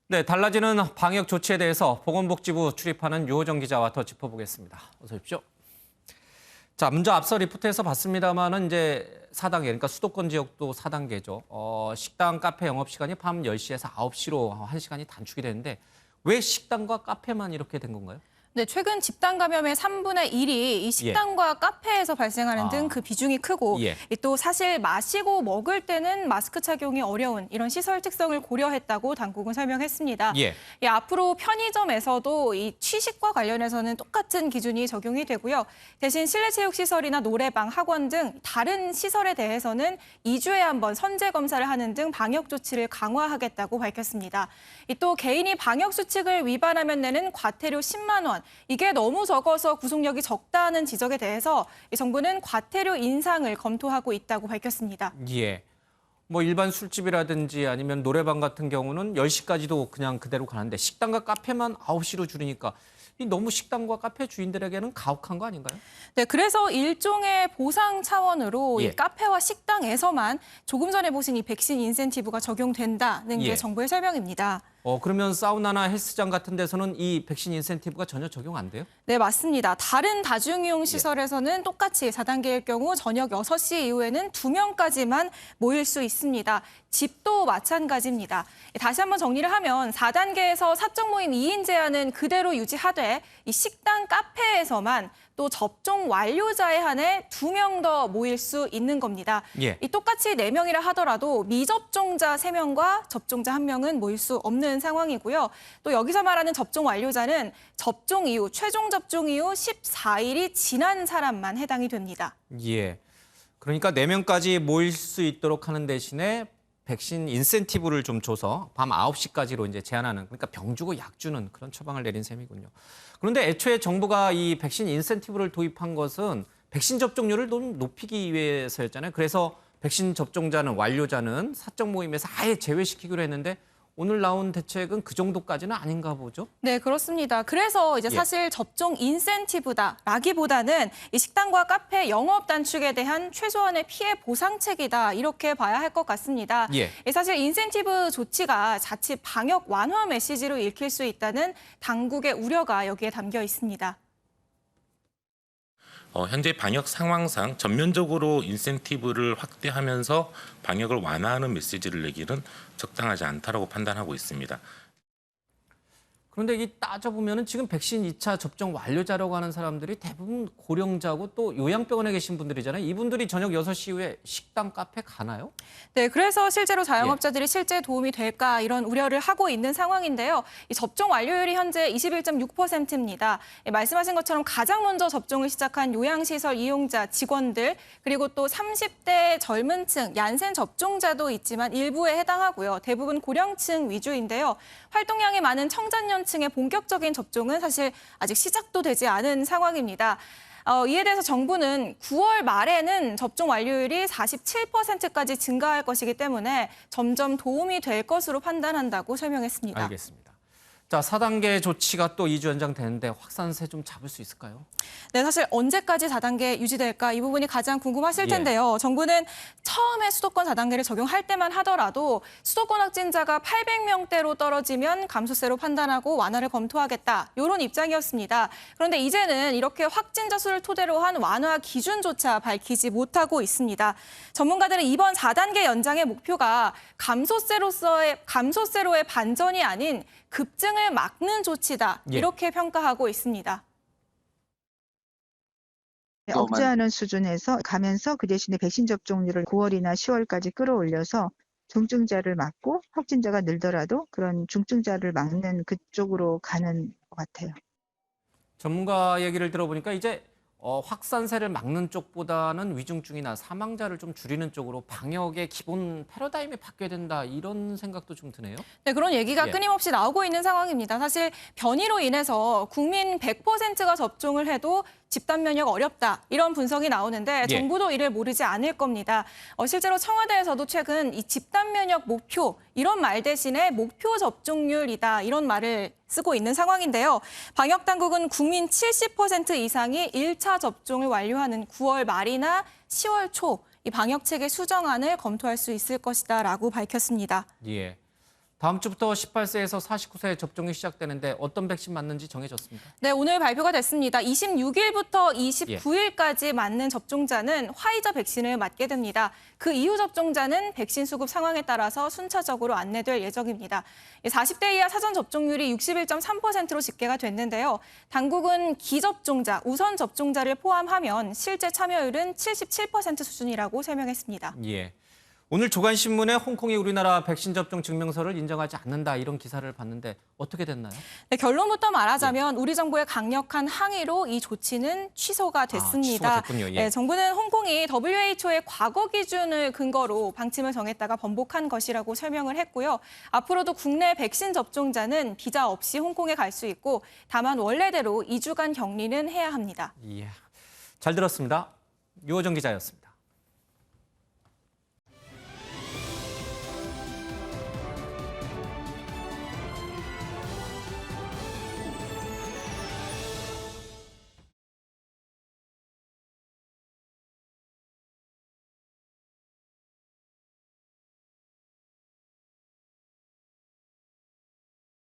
네, 달라지는 방역 조치에 대해서 보건복지부 출입하는 유호정 기자와 더 짚어보겠습니다. 어서 오십시오. 자, 먼저 앞서 리포트에서 봤습니다만은 이제 4단계, 그러니까 수도권 지역도 4단계죠. 식당, 카페 영업시간이 밤 10시에서 9시로 1시간이 단축이 되는데 왜 식당과 카페만 이렇게 된 건가요? 네, 최근 집단 감염의 3분의 1이 이 식당과 카페에서 발생하는 등 그 비중이 크고 또 사실 마시고 먹을 때는 마스크 착용이 어려운 이런 시설 특성을 고려했다고 당국은 설명했습니다. 앞으로 편의점에서도 이 취식과 관련해서는 똑같은 기준이 적용이 되고요. 대신 실내체육시설이나 노래방, 학원 등 다른 시설에 대해서는 2주에 한 번 선제 검사를 하는 등 방역 조치를 강화하겠다고 밝혔습니다. 또 개인이 방역 수칙을 위반하면 내는 과태료 10만 원. 이게 너무 적어서 구속력이 적다는 지적에 대해서 정부는 과태료 인상을 검토하고 있다고 밝혔습니다. 뭐 일반 술집이라든지 아니면 노래방 같은 경우는 10시까지도 그냥 그대로 가는데 식당과 카페만 9시로 줄이니까 너무 식당과 카페 주인들에게는 가혹한 거 아닌가요? 네, 그래서 일종의 보상 차원으로 이 카페와 식당에서만 조금 전에 보신 이 백신 인센티브가 적용된다는 게 정부의 설명입니다. 그러면 사우나나 헬스장 같은 데서는 이 백신 인센티브가 전혀 적용 안 돼요? 네, 맞습니다. 다른 다중이용 시설에서는 똑같이 4단계일 경우 저녁 6시 이후에는 2명까지만 모일 수 있습니다. 집도 마찬가지입니다. 다시 한번 정리를 하면 4단계에서 사적 모임 2인 제한은 그대로 유지하되 이 식당, 카페에서만 또 접종 완료자에 한해 2명 더 모일 수 있는 겁니다. 이 똑같이 4명이라 하더라도 미접종자 3명과 접종자 1명은 모일 수 없는 상황이고요. 또 여기서 말하는 접종 완료자는 접종 이후, 최종 접종 이후 14일이 지난 사람만 해당이 됩니다. 그러니까 4명까지 모일 수 있도록 하는 대신에 백신 인센티브를 좀 줘서 밤 9시까지로 이제 제한하는, 그러니까 병 주고 약 주는 그런 처방을 내린 셈이군요. 그런데 애초에 정부가 이 백신 인센티브를 도입한 것은 백신 접종률을 좀 높이기 위해서였잖아요. 그래서 백신 접종자는, 완료자는 사적 모임에서 아예 제외시키기로 했는데 오늘 나온 대책은 그 정도까지는 아닌가 보죠? 네, 그렇습니다. 그래서 이제 사실 접종 인센티브다라기보다는 이 식당과 카페 영업 단축에 대한 최소한의 피해 보상책이다 이렇게 봐야 할 것 같습니다. 사실 인센티브 조치가 자칫 방역 완화 메시지로 읽힐 수 있다는 당국의 우려가 여기에 담겨 있습니다. 현재 방역 상황상 전면적으로 인센티브를 확대하면서 방역을 완화하는 메시지를 내기는 적당하지 않다고 판단하고 있습니다. 그런데 이 따져보면 지금 백신 2차 접종 완료자라고 하는 사람들이 대부분 고령자고 또 요양병원에 계신 분들이잖아요. 이분들이 저녁 6시 이후에 식당, 카페 가나요? 네, 그래서 실제로 자영업자들이 실제 도움이 될까 이런 우려를 하고 있는 상황인데요. 이 접종 완료율이 현재 21.6%입니다. 말씀하신 것처럼 가장 먼저 접종을 시작한 요양시설 이용자, 직원들, 그리고 또 30대 젊은 층, 얀센 접종자도 있지만 일부에 해당하고요. 대부분 고령층 위주인데요. 활동량이 많은 청장년층의 본격적인 접종은 사실 아직 시작도 되지 않은 상황입니다. 이에 대해서 정부는 9월 말에는 접종 완료율이 47%까지 증가할 것이기 때문에 점점 도움이 될 것으로 판단한다고 설명했습니다. 알겠습니다. 자, 4단계 조치가 또 2주 연장되는데 확산세 좀 잡을 수 있을까요? 네, 사실 언제까지 4단계 유지될까 이 부분이 가장 궁금하실 텐데요. 정부는 처음에 수도권 4단계를 적용할 때만 하더라도 수도권 확진자가 800명대로 떨어지면 감소세로 판단하고 완화를 검토하겠다. 이런 입장이었습니다. 그런데 이제는 이렇게 확진자 수를 토대로 한 완화 기준조차 밝히지 못하고 있습니다. 전문가들은 이번 4단계 연장의 목표가 감소세로의 반전이 아닌 급증을 막는 조치다. 이렇게 평가하고 있습니다. 억제하는 수준에서 가면서 그 대신에 백신 접종률을 9월이나 10월까지 끌어올려서 중증자를 막고 확진자가 늘더라도 그런 중증자를 막는 그쪽으로 가는 것 같아요. 전문가 얘기를 들어보니까 이제 확산세를 막는 쪽보다는 위중증이나 사망자를 좀 줄이는 쪽으로 방역의 기본 패러다임이 바뀌어야 된다 이런 생각도 좀 드네요. 네, 그런 얘기가 끊임없이 나오고 있는 상황입니다. 사실 변이로 인해서 국민 100%가 접종을 해도 집단 면역 어렵다 이런 분석이 나오는데 정부도 이를 모르지 않을 겁니다. 실제로 청와대에서도 최근 이 집단 면역 목표 이런 말 대신에 목표 접종률이다 이런 말을 쓰고 있는 상황인데요. 방역 당국은 국민 70% 이상이 1차 접종을 완료하는 9월 말이나 10월 초 이 방역 체계 수정안을 검토할 수 있을 것이다라고 밝혔습니다. 다음 주부터 18세에서 49세 접종이 시작되는데 어떤 백신 맞는지 정해졌습니다. 네, 오늘 발표가 됐습니다. 26일부터 29일까지 맞는 접종자는 화이자 백신을 맞게 됩니다. 그 이후 접종자는 백신 수급 상황에 따라서 순차적으로 안내될 예정입니다. 40대 이하 사전 접종률이 61.3%로 집계가 됐는데요. 당국은 기접종자, 우선 접종자를 포함하면 실제 참여율은 77% 수준이라고 설명했습니다. 예. 오늘 조간신문에 홍콩이 우리나라 백신 접종 증명서를 인정하지 않는다 이런 기사를 봤는데 어떻게 됐나요? 네, 결론부터 말하자면 우리 정부의 강력한 항의로 이 조치는 취소가 됐습니다. 취소가 됐군요. 예. 네, 정부는 홍콩이 WHO의 과거 기준을 근거로 방침을 정했다가 번복한 것이라고 설명을 했고요. 앞으로도 국내 백신 접종자는 비자 없이 홍콩에 갈 수 있고 다만 원래대로 2주간 격리는 해야 합니다. 예. 잘 들었습니다. 유호정 기자였습니다.